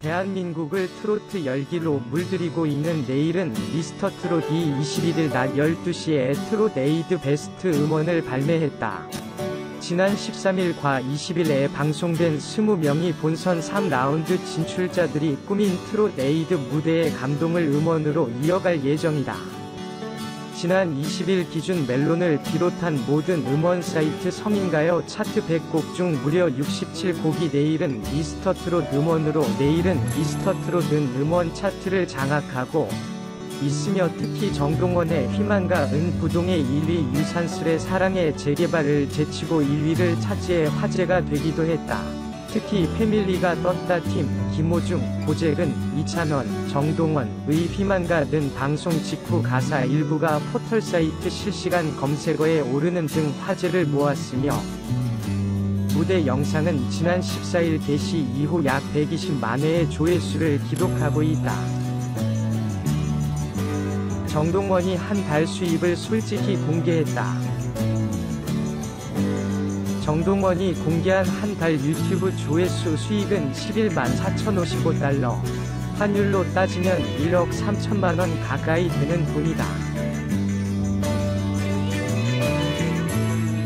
대한민국을 트로트 열기로 물들이고 있는 내일은 미스터트롯이 21일 낮 12시에 트롯 에이드 베스트 음원을 발매했다. 지난 13일과 20일에 방송된 20명이 본선 3라운드 진출자들이 꾸민 트롯 에이드 무대의 감동을 음원으로 이어갈 예정이다. 지난 20일 기준 멜론을 비롯한 모든 음원 사이트 성인가요 차트 100곡 중 무려 67곡이 내일은 미스터트롯 음원으로 내일은 미스터트롯은 음원 차트를 장악하고 있으며 특히 정동원의 희망과 은부동의 1위 유산슬의 사랑의 재개발을 제치고 1위를 차지해 화제가 되기도 했다. 특히 패밀리가 떴다 팀, 김호중, 고재근, 이찬원, 정동원의 희망가 등 방송 직후 가사 일부가 포털사이트 실시간 검색어에 오르는 등 화제를 모았으며 무대 영상은 지난 14일 개시 이후 약 120만 회의 조회수를 기록하고 있다. 정동원이 한 달 수입을 솔직히 공개했다. 정동원이 공개한 한 달 유튜브 조회수 수익은 11만 4,055달러, 환율로 따지면 1억 3천만원 가까이 되는 돈이다.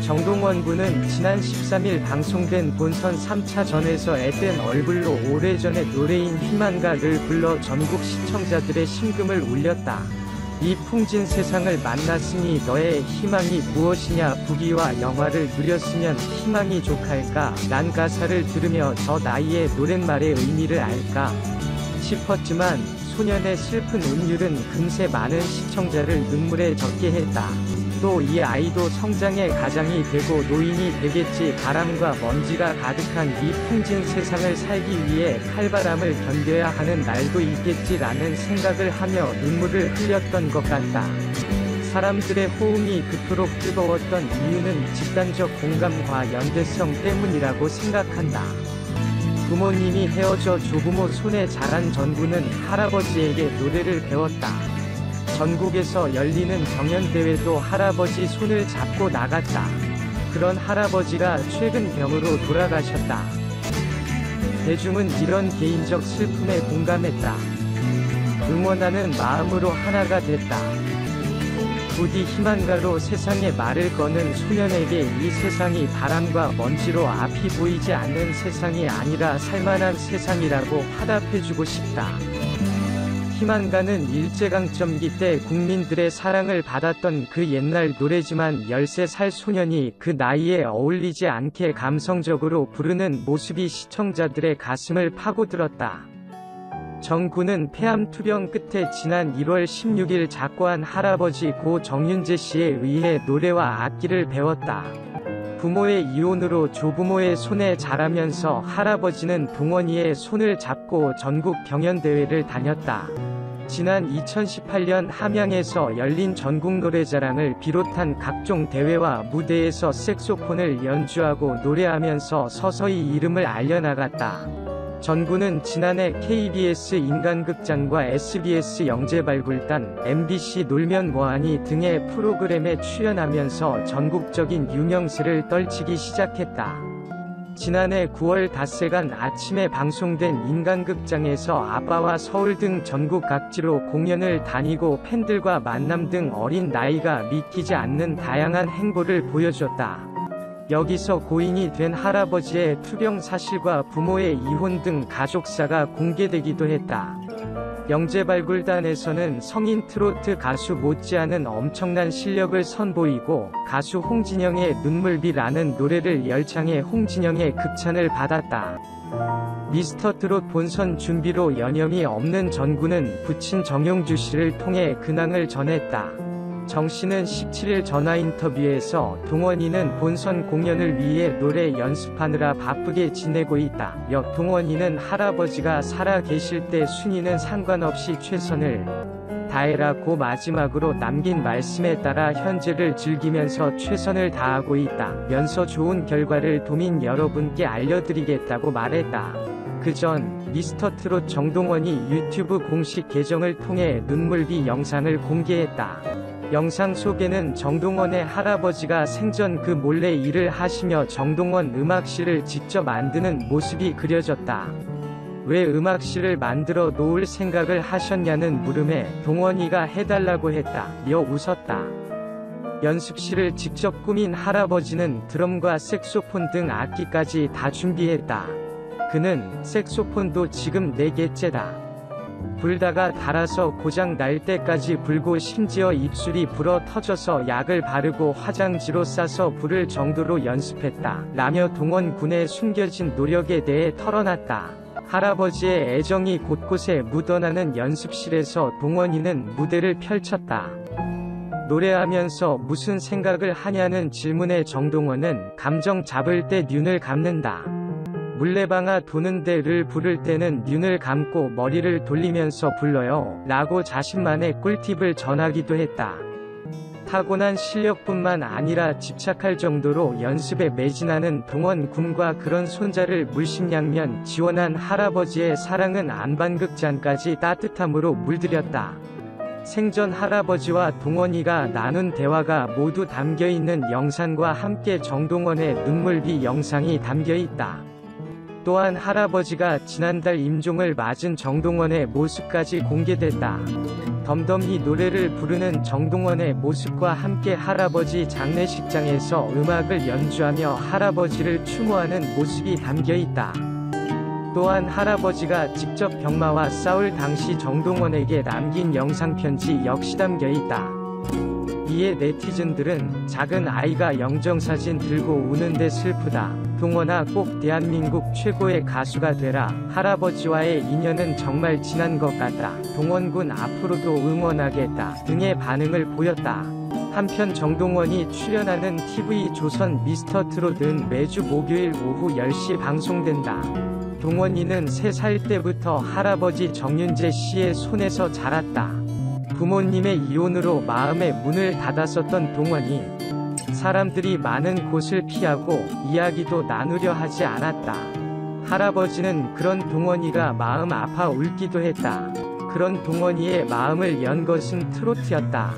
정동원 군은 지난 13일 방송된 본선 3차전에서 앳된 얼굴로 오래전의 노래인 희망가를 불러 전국 시청자들의 심금을 울렸다. 이 풍진 세상을 만났으니 너의 희망이 무엇이냐 부귀와 영화를 누렸으면 희망이 족할까 난 가사를 들으며 저 나이에 노랫말의 의미를 알까 싶었지만 소년의 슬픈 운율은 금세 많은 시청자를 눈물에 젖게 했다. 또 이 아이도 성장의 가장이 되고 노인이 되겠지 바람과 먼지가 가득한 이 풍진 세상을 살기 위해 칼바람을 견뎌야 하는 날도 있겠지라는 생각을 하며 눈물을 흘렸던 것 같다. 사람들의 호응이 그토록 뜨거웠던 이유는 집단적 공감과 연대성 때문이라고 생각한다. 부모님이 헤어져 조부모 손에 자란 전구는 할아버지에게 노래를 배웠다. 전국에서 열리는 경연대회도 할아버지 손을 잡고 나갔다. 그런 할아버지가 최근 병으로 돌아가셨다. 대중은 이런 개인적 슬픔에 공감했다. 응원하는 마음으로 하나가 됐다. 부디 희망가로 세상에 말을 거는 소년에게 이 세상이 바람과 먼지로 앞이 보이지 않는 세상이 아니라 살만한 세상이라고 화답해주고 싶다. 희망가는 일제강점기 때 국민들의 사랑을 받았던 그 옛날 노래지만 13살 소년이 그 나이에 어울리지 않게 감성적으로 부르는 모습이 시청자들의 가슴을 파고들었다. 정군은 폐암 투병 끝에 지난 1월 16일 작고한 할아버지 고 정윤재 씨에 의해 노래와 악기를 배웠다. 부모의 이혼으로 조부모의 손에 자라면서 할아버지는 동원이의 손을 잡고 전국 경연대회를 다녔다. 지난 2018년 함양에서 열린 전국노래자랑을 비롯한 각종 대회와 무대에서 색소폰을 연주하고 노래하면서 서서히 이름을 알려나갔다. 전구는 지난해 KBS 인간극장과 SBS 영재발굴단, MBC 놀면 뭐하니 등의 프로그램에 출연하면서 전국적인 유명세를 떨치기 시작했다. 지난해 9월 닷새간 아침에 방송된 인간극장에서 아빠와 서울 등 전국 각지로 공연을 다니고 팬들과 만남 등 어린 나이가 믿기지 않는 다양한 행보를 보여줬다. 여기서 고인이 된 할아버지의 투병 사실과 부모의 이혼 등 가족사가 공개되기도 했다. 영재발굴단에서는 성인 트로트 가수 못지않은 엄청난 실력을 선보이고 가수 홍진영의 눈물비라는 노래를 열창해 홍진영의 극찬을 받았다. 미스터트롯 본선 준비로 여념이 없는 전구는 부친 정용주 씨를 통해 근황을 전했다. 정 씨는 17일 전화 인터뷰에서 동원이는 본선 공연을 위해 노래 연습하느라 바쁘게 지내고 있다. 동원이는 할아버지가 살아 계실 때 순이는 상관없이 최선을 다해라고 마지막으로 남긴 말씀에 따라 현재를 즐기면서 최선을 다하고 있다. 면서 좋은 결과를 도민 여러분께 알려드리겠다고 말했다. 그전 미스터트롯 정동원이 유튜브 공식 계정을 통해 눈물비 영상을 공개했다. 영상 속에는 정동원의 할아버지가 생전 그 몰래 일을 하시며 정동원 음악실을 직접 만드는 모습이 그려졌다. 왜 음악실을 만들어 놓을 생각을 하셨냐는 물음에 동원이가 해달라고 했다며 웃었다. 연습실을 직접 꾸민 할아버지는 드럼과 색소폰 등 악기까지 다 준비했다. 그는 색소폰도 지금 4개째다. 불다가 닳아서 고장 날 때까지 불고 심지어 입술이 불어 터져서 약을 바르고 화장지로 싸서 부를 정도로 연습했다. 라며 동원 군의 숨겨진 노력에 대해 털어놨다. 할아버지의 애정이 곳곳에 묻어나는 연습실에서 동원이는 무대를 펼쳤다. 노래하면서 무슨 생각을 하냐는 질문에 정동원은 감정 잡을 때 눈을 감는다. 물레방아 도는데를 부를 때는 눈을 감고 머리를 돌리면서 불러요 라고 자신만의 꿀팁을 전하기도 했다. 타고난 실력뿐만 아니라 집착할 정도로 연습에 매진하는 동원 군과 그런 손자를 물심양면 지원한 할아버지의 사랑은 안반극잔까지 따뜻함으로 물들였다. 생전 할아버지와 동원이가 나눈 대화가 모두 담겨있는 영상과 함께 정동원의 눈물비 영상이 담겨있다. 또한 할아버지가 지난달 임종을 맞은 정동원의 모습까지 공개됐다. 덤덤히 노래를 부르는 정동원의 모습과 함께 할아버지 장례식장에서 음악을 연주하며 할아버지를 추모하는 모습이 담겨있다. 또한 할아버지가 직접 병마와 싸울 당시 정동원에게 남긴 영상편지 역시 담겨있다. 이에 네티즌들은 작은 아이가 영정사진 들고 우는데 슬프다. 동원아 꼭 대한민국 최고의 가수가 되라. 할아버지와의 인연은 정말 지난 것 같다. 동원군 앞으로도 응원하겠다. 등의 반응을 보였다. 한편 정동원이 출연하는 TV조선 미스터트롯은 매주 목요일 오후 10시 방송된다. 동원이는 3살 때부터 할아버지 정윤재 씨의 손에서 자랐다. 부모님의 이혼으로 마음의 문을 닫았었던 동원이 사람들이 많은 곳을 피하고 이야기도 나누려 하지 않았다. 할아버지는 그런 동원이가 마음 아파 울기도 했다. 그런 동원이의 마음을 연 것은 트로트였다.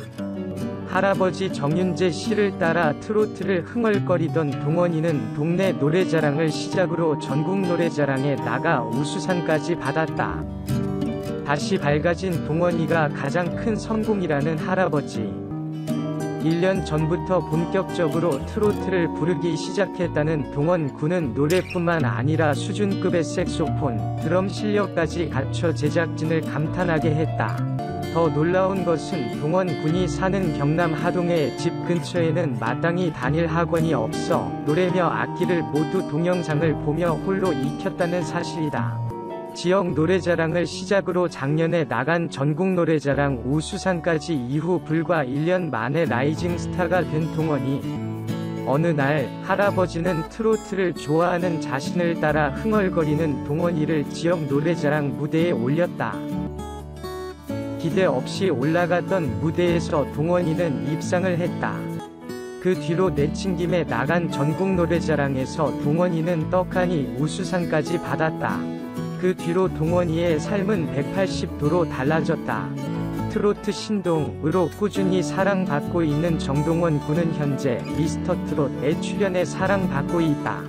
할아버지 정윤재 씨를 따라 트로트를 흥얼거리던 동원이는 동네 노래자랑을 시작으로 전국 노래자랑에 나가 우수상까지 받았다. 다시 밝아진 동원이가 가장 큰 성공이라는 할아버지. 1년 전부터 본격적으로 트로트를 부르기 시작했다는 동원 군은 노래뿐만 아니라 수준급의 색소폰, 드럼 실력까지 갖춰 제작진을 감탄하게 했다. 더 놀라운 것은 동원 군이 사는 경남 하동의 집 근처에는 마땅히 다닐 학원이 없어 노래며 악기를 모두 동영상을 보며 홀로 익혔다는 사실이다. 지역 노래자랑을 시작으로 작년에 나간 전국노래자랑 우수상까지 이후 불과 1년 만에 라이징 스타가 된 동원이 어느 날 할아버지는 트로트를 좋아하는 자신을 따라 흥얼거리는 동원이를 지역 노래자랑 무대에 올렸다. 기대 없이 올라갔던 무대에서 동원이는 입상을 했다. 그 뒤로 내친김에 나간 전국노래자랑에서 동원이는 떡하니 우수상까지 받았다. 그 뒤로 동원이의 삶은 180도로 달라졌다. 트로트 신동으로 꾸준히 사랑받고 있는 정동원 군은 현재 미스터트롯에 출연해 사랑받고 있다.